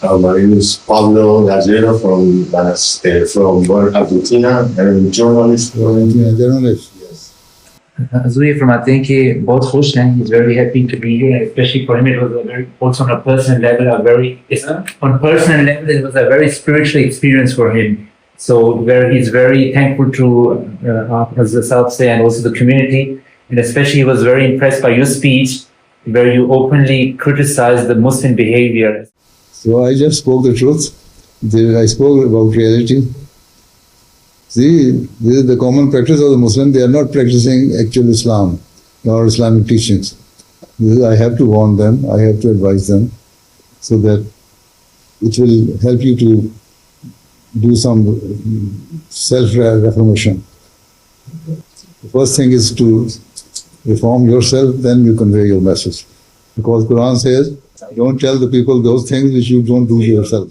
My name is Pablo Gallero from Argentina. I'm a journalist. Journalist, yes. Azuri فرماتے ہیں کہ بہت خوش ہیں. He's very happy to be here, especially for him it was a very, also on a personal level, on personal level it was a very spiritual experience for him. So he's very thankful to as the South say, and also the community, and especially he was very impressed by your speech where you openly criticized the Muslim behavior. So I just spoke the truth. I spoke about reality. See, this is the common practice of the Muslim. They are not practicing actual Islam nor Islamic teachings. I have to warn them. I have to advise them so that it will help you to do some self-reformation. The first thing is to reform yourself, then you convey your message. Because Quran says, don't tell the people those things which you don't do yourself.